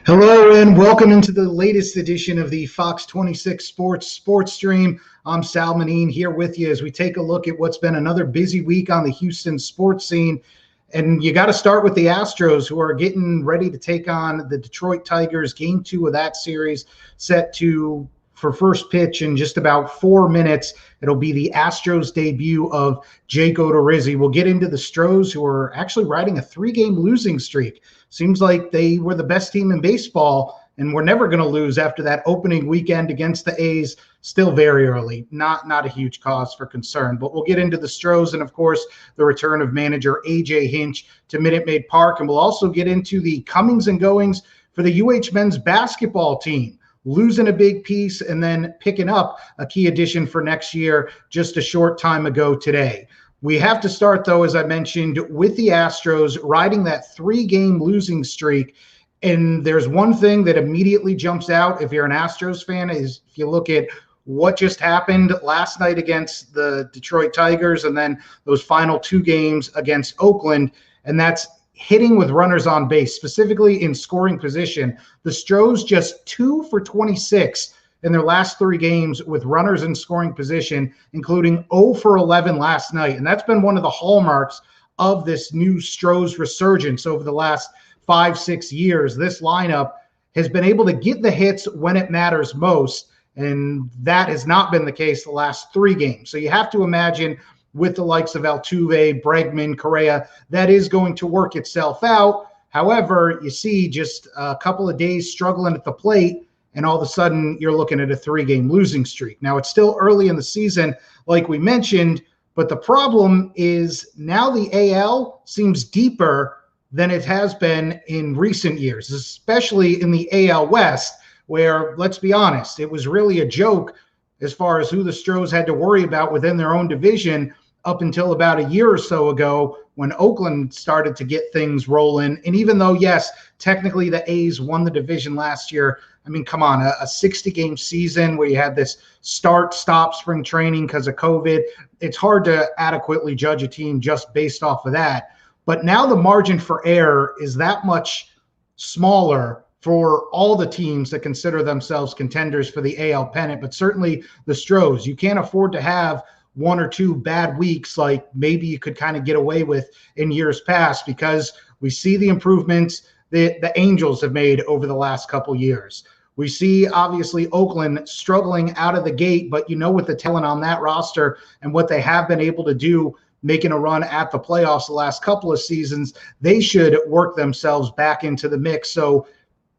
Hello and welcome into the latest edition of the Fox 26 Sports Stream. I'm Sal Manine here with you as we take a look at what's been another busy week on the Houston sports scene. And you got to start with the Astros, who are getting ready to take on the Detroit Tigers. Game 2 of that series set for first pitch in just about 4 minutes. It'll be the Astros debut of Jake Odorizzi. We'll get into the Stros, who are actually riding a 3-game losing streak. Seems like they were the best team in baseball and we're never going to lose after that opening weekend against the A's. Still very early, not a huge cause for concern. But we'll get into the Stros and, of course, the return of manager AJ Hinch to Minute Maid Park. And we'll also get into the comings and goings for the UH men's basketball team, losing a big piece and then picking up a key addition for next year just a short time ago today. We have to start, though, as I mentioned, with the Astros riding that 3-game losing streak. And there's one thing that immediately jumps out if you're an Astros fan is if you look at what just happened last night against the Detroit Tigers and then those final 2 games against Oakland, and that's hitting with runners on base, specifically in scoring position. The Stros just 2 for 26 in their last 3 games with runners in scoring position, including 0 for 11 last night. And that's been one of the hallmarks of this new Stros resurgence over the last 5-6 years. This lineup has been able to get the hits when it matters most, and that has not been the case the last 3 games. So you have to imagine with the likes of Altuve, Bregman, Correa, that is going to work itself out. However, you see just a couple of days struggling at the plate, and all of a sudden you're looking at a 3-game losing streak. Now, it's still early in the season, like we mentioned, but the problem is now the AL seems deeper than it has been in recent years, especially in the AL West, where, let's be honest, it was really a joke as far as who the Stros had to worry about within their own division up until about a year or so ago when Oakland started to get things rolling. And even though, yes, technically the A's won the division last year, I mean, come on, a 60-game season where you had this start-stop spring training because of COVID, it's hard to adequately judge a team just based off of that. But now the margin for error is that much smaller for all the teams that consider themselves contenders for the AL pennant, but certainly the Stros. You can't afford to have 1 or 2 bad weeks like maybe you could kind of get away with in years past, because we see the improvements that the Angels have made over the last couple years. We see, obviously, Oakland struggling out of the gate, but with the talent on that roster and what they have been able to do making a run at the playoffs the last couple of seasons, they should work themselves back into the mix. So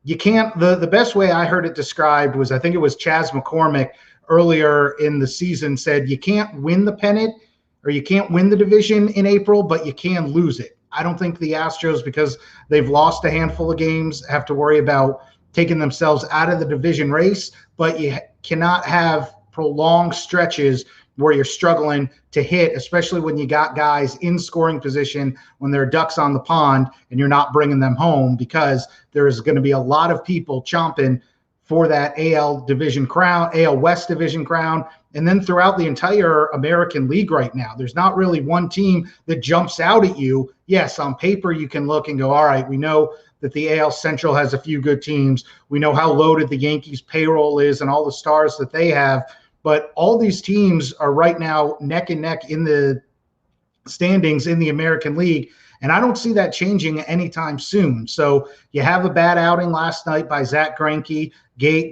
you can't – the best way I heard it described was, I think it was Chas McCormick earlier in the season said, you can't win the pennant or you can't win the division in April, but you can lose it. I don't think the Astros, because they've lost a handful of games, have to worry about taking themselves out of the division race, but you cannot have prolonged stretches where you're struggling to hit, especially when you got guys in scoring position when they're ducks on the pond and you're not bringing them home, because there's going to be a lot of people chomping for that AL division crown, AL West division crown, and then throughout the entire American League right now. There's not really one team that jumps out at you. Yes, on paper you can look and go, all right, we know that the AL Central has a few good teams. We know how loaded the Yankees payroll is and all the stars that they have. But all these teams are right now neck and neck in the standings in the American League. And I don't see that changing anytime soon. So you have a bad outing last night by Zach Greinke.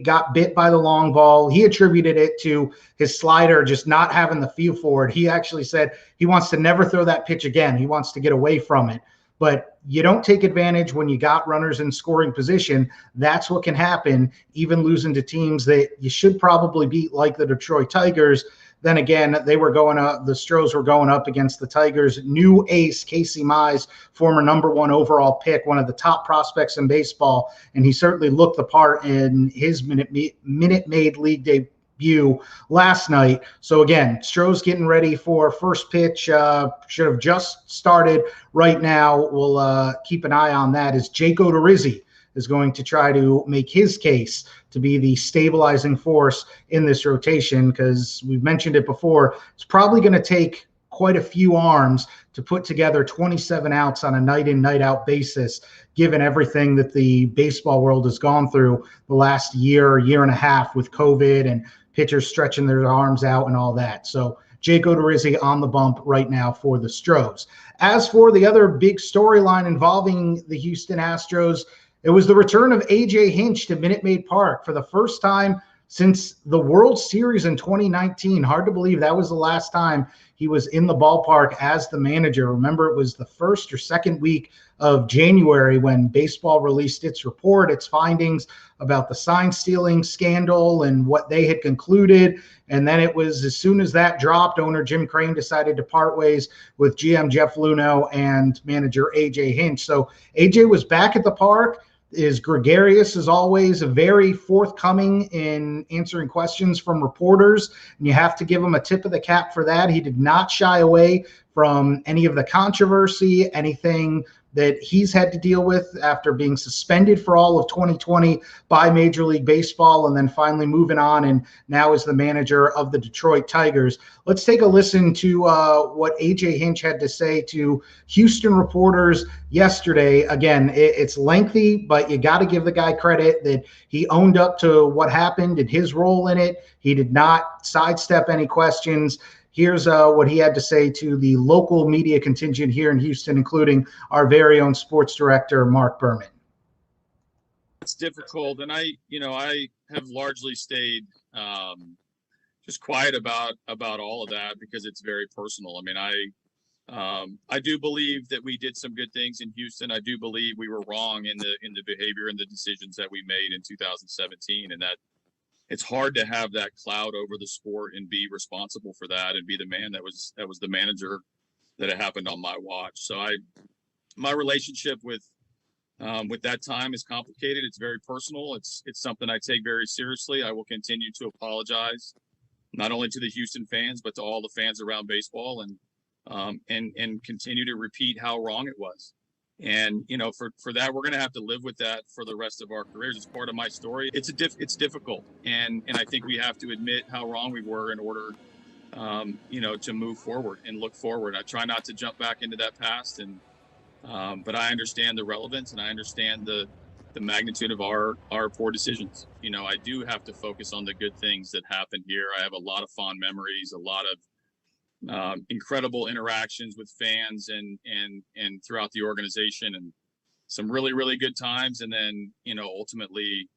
Got bit by the long ball. He attributed it to his slider just not having the feel for it. He actually said he wants to never throw that pitch again. He wants to get away from it. But you don't take advantage when you got runners in scoring position. That's what can happen, even losing to teams that you should probably beat, like the Detroit Tigers. Then again, the Stros were going up against the Tigers' new ace, Casey Mize, former #1 overall pick, one of the top prospects in baseball, and he certainly looked the part in his Minute Maid League debut last night. So again, Stros getting ready for first pitch. Should have just started right now. We'll keep an eye on that as Jake Odorizzi is going to try to make his case to be the stabilizing force in this rotation, because we've mentioned it before. It's probably going to take quite a few arms to put together 27 outs on a night in, night out basis, given everything that the baseball world has gone through the last year and a half with COVID and pitchers stretching their arms out and all that. So Jake Odorizzi on the bump right now for the Stros. As for the other big storyline involving the Houston Astros, it was the return of AJ Hinch to Minute Maid Park for the first time since the World Series in 2019. Hard to believe that was the last time he was in the ballpark as the manager. Remember, it was the first or second week of January when baseball released its report, its findings about the sign stealing scandal and what they had concluded. And then it was as soon as that dropped, owner Jim Crane decided to part ways with GM Jeff Luhnow and manager AJ Hinch. So AJ was back at the park, is gregarious as always, very forthcoming in answering questions from reporters, and you have to give him a tip of the cap for that. He did not shy away from any of the controversy, anything that he's had to deal with after being suspended for all of 2020 by Major League Baseball and then finally moving on and now is the manager of the Detroit Tigers. Let's take a listen to what AJ Hinch had to say to Houston reporters yesterday. Again, it's lengthy, but you got to give the guy credit that he owned up to what happened and his role in it. He did not sidestep any questions. Here's what he had to say to the local media contingent here in Houston, including our very own sports director, Mark Berman. It's difficult, and I have largely stayed just quiet about all of that because it's very personal. I mean, I do believe that we did some good things in Houston. I do believe we were wrong in the behavior and the decisions that we made in 2017, and that it's hard to have that cloud over the sport and be responsible for that and be the man that was the manager that it happened on my watch. So my relationship with that time is complicated. It's very personal. It's something I take very seriously. I will continue to apologize, not only to the Houston fans, but to all the fans around baseball, and continue to repeat how wrong it was. And, for that, we're going to have to live with that for the rest of our careers. It's part of my story. It's difficult. And I think we have to admit how wrong we were in order, to move forward and look forward. I try not to jump back into that past. But I understand the relevance and I understand the magnitude of our poor decisions. I do have to focus on the good things that happened here. I have a lot of fond memories, a lot of incredible interactions with fans and throughout the organization, and some really, really good times. And then, ultimately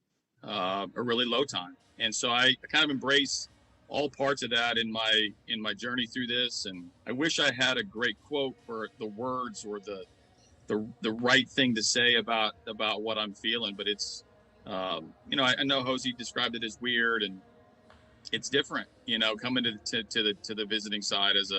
a really low time. And so I kind of embrace all parts of that in my journey through this. And I wish I had a great quote or the words or the right thing to say about what I'm feeling, but it's, I know Jose described it as weird, and it's different, coming to the visiting side as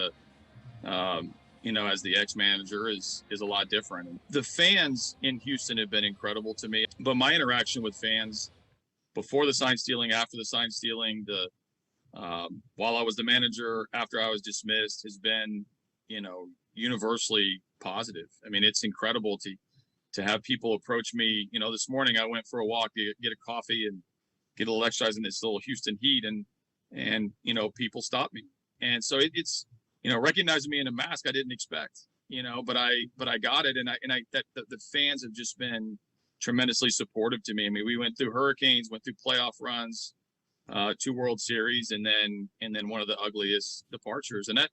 as the ex-manager is a lot different. The fans in Houston have been incredible to me, but my interaction with fans before the sign stealing, after the sign stealing, while I was the manager, after I was dismissed, has been, universally positive. I mean, it's incredible to have people approach me. This morning I went for a walk to get a coffee and get a little exercise in this little Houston heat, and people stopped me. And so it's recognizing me in a mask I didn't expect, but I got it. And the fans have just been tremendously supportive to me. I mean, we went through hurricanes, went through playoff runs, 2 World Series, and then one of the ugliest departures. And that,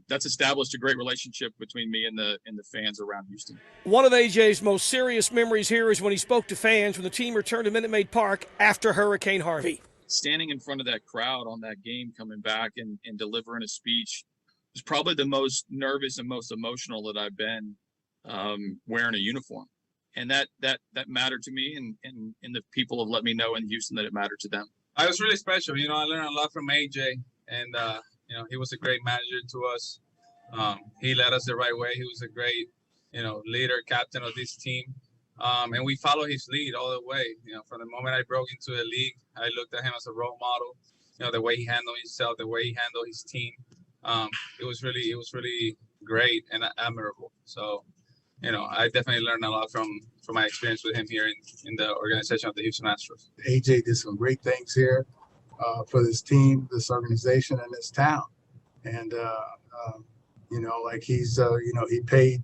that's established a great relationship between me and the fans around Houston. One of AJ's most serious memories here is when he spoke to fans when the team returned to Minute Maid Park after Hurricane Harvey. Standing in front of that crowd on that game, coming back and delivering a speech was probably the most nervous and most emotional that I've been wearing a uniform. And that mattered to me, and the people have let me know in Houston that it mattered to them. I was really special. I learned a lot from AJ, and he was a great manager to us. He led us the right way. He was a great, leader, captain of this team. And we followed his lead all the way. From the moment I broke into the league, I looked at him as a role model. The way he handled himself, the way he handled his team. It was really great and admirable. So, I definitely learned a lot from my experience with him here in the organization of the Houston Astros. AJ did some great things here for this team, this organization, and this town. and like he's he paid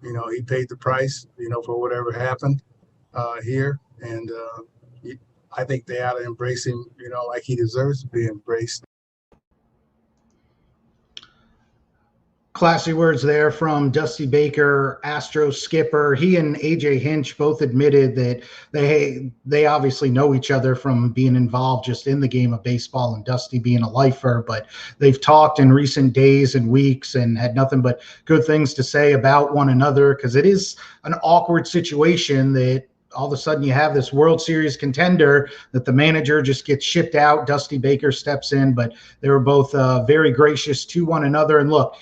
the price for whatever happened here, and I think they ought to embrace him like he deserves to be embraced. Classy words there from Dusty Baker, Astros skipper. He and AJ Hinch both admitted that they obviously know each other from being involved just in the game of baseball, and Dusty being a lifer, but they've talked in recent days and weeks and had nothing but good things to say about one another, because it is an awkward situation that all of a sudden you have this World Series contender that the manager just gets shipped out. Dusty Baker steps in, but they were both very gracious to one another. And look,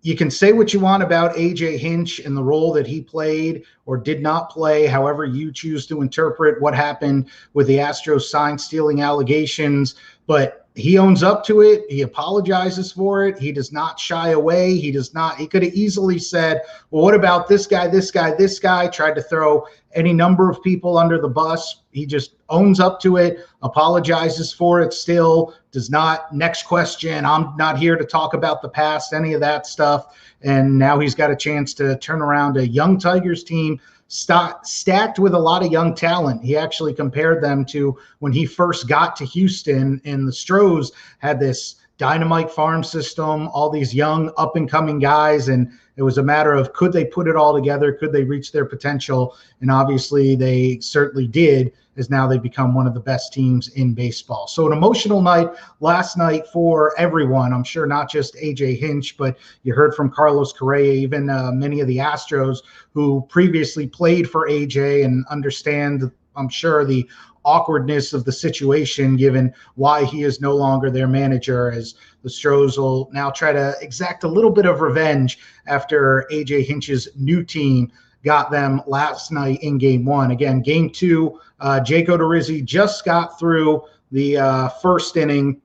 you can say what you want about AJ Hinch and the role that he played or did not play, however you choose to interpret what happened with the Astros sign stealing allegations, but he owns up to it. He apologizes for it. He does not shy away. He could have easily said, well, what about this guy, this guy, this guy? Tried to throw any number of people under the bus. He just owns up to it, apologizes for it still, does not, next question, I'm not here to talk about the past, any of that stuff. And now he's got a chance to turn around a young Tigers team stacked with a lot of young talent. He actually compared them to when he first got to Houston, and the Astros had this dynamite farm system, all these young up-and-coming guys, and it was a matter of could they put it all together, could they reach their potential, and obviously they certainly did, as now they've become one of the best teams in baseball. So an emotional night last night for everyone. I'm sure not just AJ Hinch, but you heard from Carlos Correa, even many of the Astros who previously played for AJ and understand, I'm sure, the awkwardness of the situation given why he is no longer their manager, as the Astros will now try to exact a little bit of revenge after AJ Hinch's new team got them last night in game one. Again, game two, Jake Odorizzi just got through the first inning.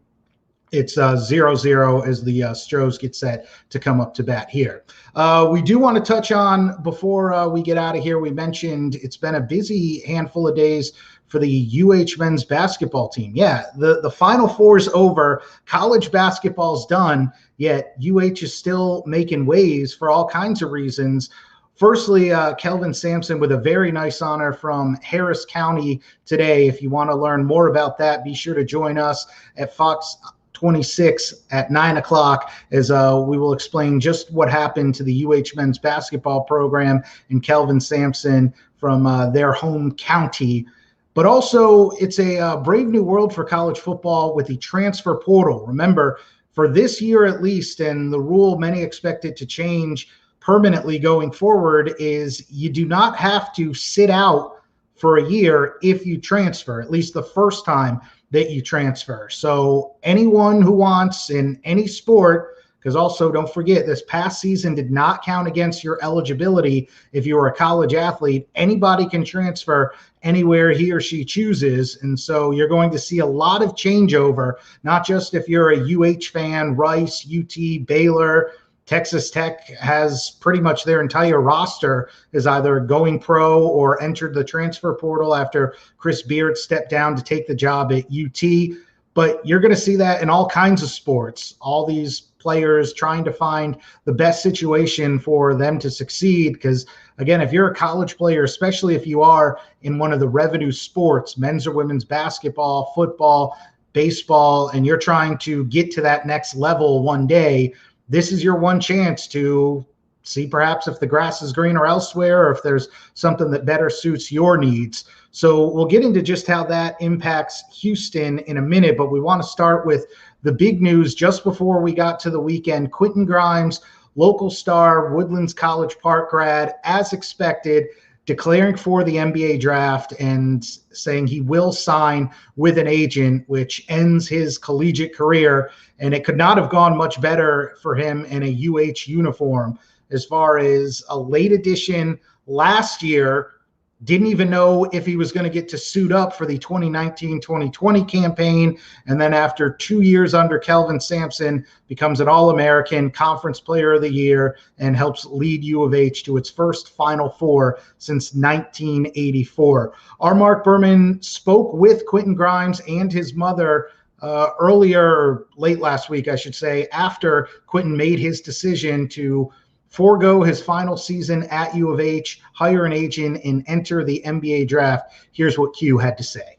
It's 0-0 as the Astros get set to come up to bat here. We do want to touch on, before we get out of here, we mentioned it's been a busy handful of days for the UH men's basketball team. Yeah, the Final Four is over. College basketball's done, yet UH is still making waves for all kinds of reasons. Firstly, Kelvin Sampson with a very nice honor from Harris County today. If you want to learn more about that, be sure to join us at Fox 26 at 9 o'clock as we will explain just what happened to the UH men's basketball program and Kelvin Sampson from their home county. But also, it's a brave new world for college football with the transfer portal. Remember, for this year at least, and the rule many expect it to change permanently going forward, is you do not have to sit out for a year if you transfer, at least the first time that you transfer. So anyone who wants in any sport, because also don't forget, this past season did not count against your eligibility if you were a college athlete. Anybody can transfer anywhere he or she chooses. And so you're going to see a lot of changeover, not just if you're a UH fan, Rice, UT, Baylor. Texas Tech has pretty much their entire roster is either going pro or entered the transfer portal after Chris Beard stepped down to take the job at UT. But you're going to see that in all kinds of sports, all these players trying to find the best situation for them to succeed. Because, again, if you're a college player, especially if you are in one of the revenue sports, men's or women's basketball, football, baseball, and you're trying to get to that next level one day, this is your one chance to see perhaps if the grass is greener elsewhere or if there's something that better suits your needs. So we'll get into just how that impacts Houston in a minute, but we want to start with the big news just before we got to the weekend. Quentin Grimes, local star, Woodlands College Park grad, as expected, declaring for the NBA draft and saying he will sign with an agent, which ends his collegiate career. And it could not have gone much better for him in a UH uniform. As far as a late edition last year, didn't even know if he was going to get to suit up for the 2019-2020 campaign. And then after 2 years under Kelvin Sampson, becomes an All-American, Conference Player of the Year, and helps lead U of H to its first Final Four since 1984. Our Mark Berman spoke with Quentin Grimes and his mother earlier, late last week, I should say, after Quentin made his decision to forego his final season at U of H, hire an agent, and enter the NBA draft. Here's what Q had to say.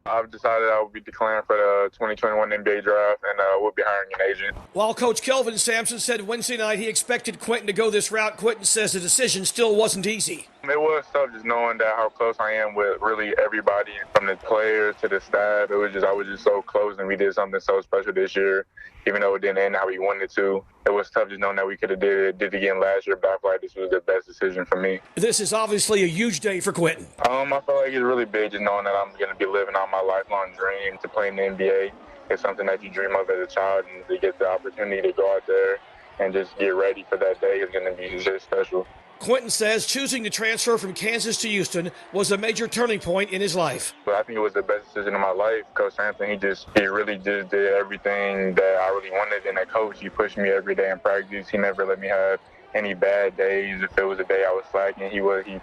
I've decided I will be declaring for the 2021 NBA draft, and we'll be hiring an agent. While Coach Kelvin Sampson said Wednesday night he expected Quentin to go this route, Quentin says the decision still wasn't easy. It was tough just knowing that how close I am with really everybody, from the players to the staff. I was just so close, and we did something so special this year, even though it didn't end how we wanted to. It was tough just knowing that we could have did it again last year, but I feel like this was the best decision for me. This is obviously a huge day for Quentin. I feel like it's really big just knowing that I'm going to be living out my lifelong dream to play in the NBA. It's something that you dream of as a child, and to get the opportunity to go out there and just get ready for that day is going to be just special. Quentin says choosing to transfer from Kansas to Houston was a major turning point in his life. But I think it was the best decision of my life. Coach Sampson, he really just did everything that I really wanted in a coach. He pushed me every day in practice. He never let me have any bad days. If it was a day I was slacking, he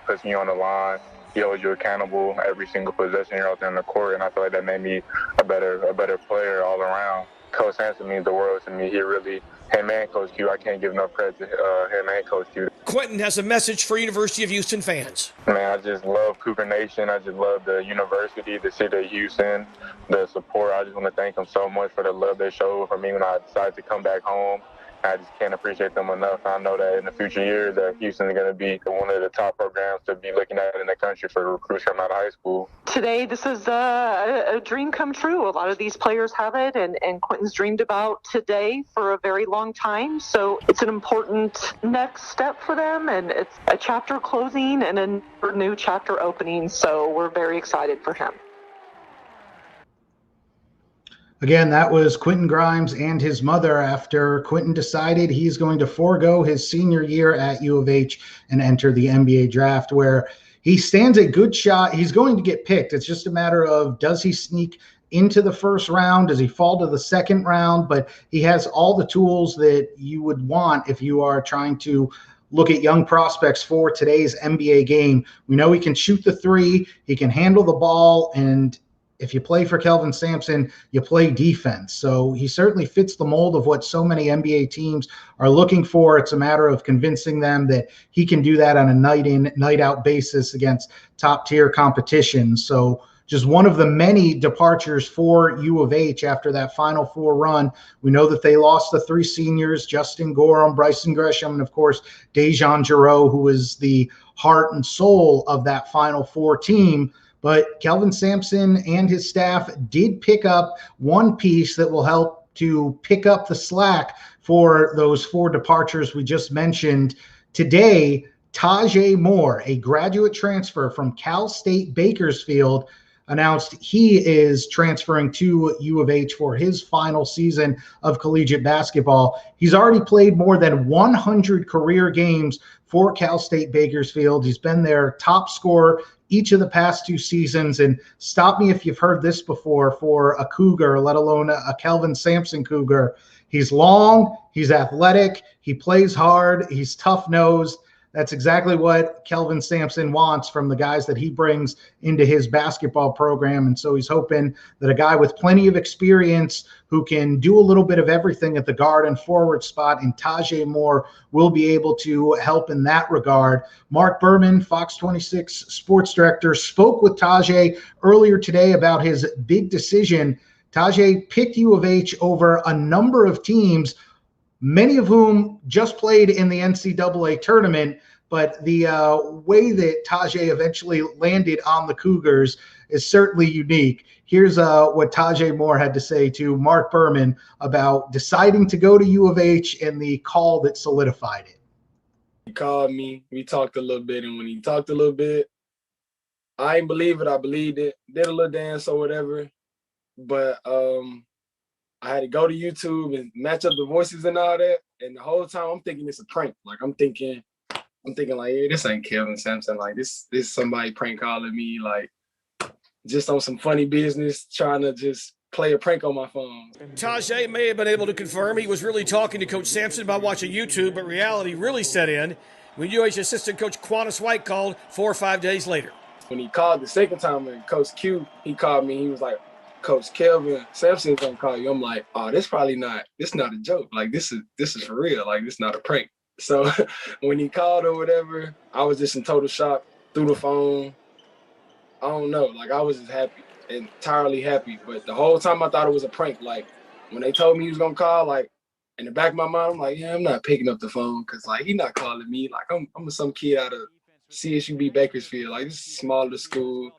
puts me on the line. He holds you accountable every single possession you're out there on the court, and I feel like that made me a better player all around. Coach Sampson means the world to me. Him and Coach Q, I can't give enough credit to him and Coach Q. Quentin has a message for University of Houston fans. Man, I just love Cougar Nation. I just love the university, the city of Houston, the support. I just want to thank them so much for the love they showed for me when I decided to come back home. I just can't appreciate them enough. I know that in the future years that Houston is going to be one of the top programs to be looking at in the country for recruits coming out of high school. Today, this is a dream come true. A lot of these players have it, and Quentin's dreamed about today for a very long time. So it's an important next step for them, and it's a chapter closing and a new chapter opening. So we're very excited for him. Again, that was Quentin Grimes and his mother after Quentin decided he's going to forego his senior year at U of H and enter the NBA draft, where he stands a good shot. He's going to get picked. It's just a matter of, does he sneak into the first round? Does he fall to the second round? But he has all the tools that you would want if you are trying to look at young prospects for today's NBA game. We know he can shoot the three. He can handle the ball, and if you play for Kelvin Sampson, you play defense. So he certainly fits the mold of what so many NBA teams are looking for. It's a matter of convincing them that he can do that on a night in, night out basis against top tier competition. So just one of the many departures for U of H after that Final Four run. We know that they lost the three seniors, Justin Gorham, Bryson Gresham, and of course, Dejan Jarreau, who was the heart and soul of that Final Four team. But Kelvin Sampson and his staff did pick up one piece that will help to pick up the slack for those four departures we just mentioned. Today, Taje Moore, a graduate transfer from Cal State Bakersfield, announced he is transferring to U of H for his final season of collegiate basketball. He's already played more than 100 career games for Cal State Bakersfield. He's been their top scorer each of the past two seasons. And stop me if you've heard this before for a Cougar, let alone a Kelvin Sampson Cougar. He's long, he's athletic, he plays hard, he's tough-nosed. That's exactly what Kelvin Sampson wants from the guys that he brings into his basketball program. And so he's hoping that a guy with plenty of experience who can do a little bit of everything at the guard and forward spot in Taje Moore will be able to help in that regard. Mark Berman, Fox 26 sports director, spoke with Taje earlier today about his big decision. Taje picked U of H over a number of teams, many of whom just played in the NCAA tournament, but the way that Taje eventually landed on the Cougars is certainly unique. Here's what Taje Moore had to say to Mark Berman about deciding to go to U of H and the call that solidified it. He called me, we talked a little bit, and when he talked a little bit, I didn't believe it, I believed it, did a little dance or whatever, but I had to go to YouTube and match up the voices and all that. And the whole time I'm thinking it's a prank. Like I'm thinking like, yeah, this ain't Kelvin Sampson. Like this somebody prank calling me, like just on some funny business, trying to just play a prank on my phone. Taje may have been able to confirm he was really talking to Coach Sampson about watching YouTube, but reality really set in when UH assistant coach Quantis White called 4 or 5 days later. When he called the second time, and Coach Q, he called me, he was like, Coach Kelvin Sampson's gonna call you. I'm like, oh, this not a joke. Like this is for real. Like this not a prank. So when he called or whatever, I was just in total shock through the phone. I don't know. Like I was just happy, entirely happy. But the whole time I thought it was a prank. Like when they told me he was gonna call, like in the back of my mind, I'm like, yeah, I'm not picking up the phone because like he's not calling me. Like I'm some kid out of CSUB Bakersfield. Like this is smaller school.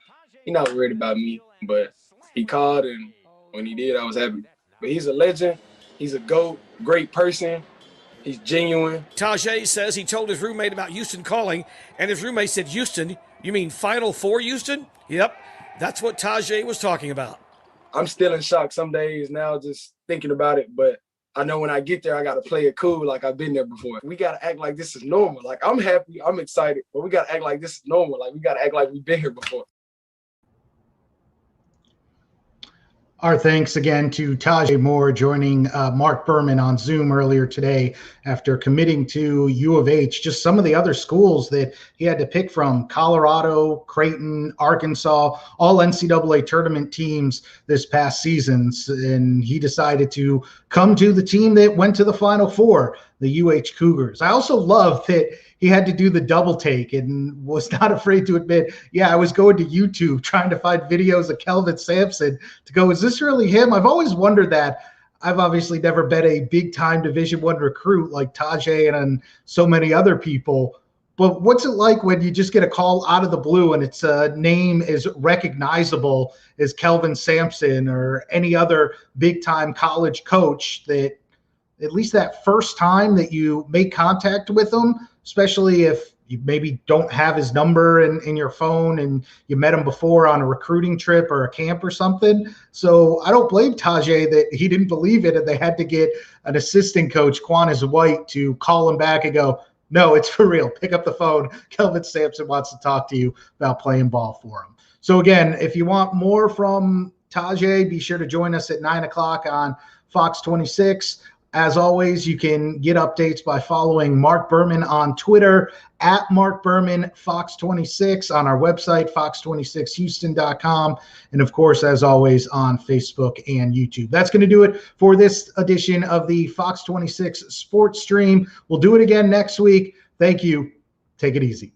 He's not worried about me. But he called, and when he did, I was happy. But he's a legend. He's a GOAT, great person. He's genuine. Taje says he told his roommate about Houston calling, and his roommate said, Houston? You mean Final Four Houston? Yep, that's what Taje was talking about. I'm still in shock some days now just thinking about it, but I know when I get there, I got to play it cool like I've been there before. We got to act like this is normal. Like, I'm happy, I'm excited, but we got to act like this is normal. Like, we got to act like we've been here before. Our thanks again to Taje Moore joining Mark Berman on Zoom earlier today after committing to U of H. Just some of the other schools that he had to pick from: Colorado, Creighton, Arkansas, all NCAA tournament teams this past season. And he decided to come to the team that went to the Final Four, the UH Cougars. I also love that he had to do the double take and was not afraid to admit, yeah, I was going to YouTube trying to find videos of Kelvin Sampson to go, is this really him? I've always wondered that. I've obviously never been a big-time Division I recruit like Taje and so many other people. But what's it like when you just get a call out of the blue and its a name as recognizable as Kelvin Sampson or any other big-time college coach, that at least that first time that you make contact with him, especially if you maybe don't have his number in your phone and you met him before on a recruiting trip or a camp or something. So I don't blame Taje that he didn't believe it and they had to get an assistant coach, Quantin White, to call him back and go, no, it's for real. Pick up the phone. Kelvin Sampson wants to talk to you about playing ball for him. So again, if you want more from Taje, be sure to join us at 9 o'clock on Fox 26. As always, you can get updates by following Mark Berman on Twitter at Mark Berman Fox 26, on our website, fox26houston.com, and of course, as always, on Facebook and YouTube. That's going to do it for this edition of the Fox 26 Sports Stream. We'll do it again next week. Thank you. Take it easy.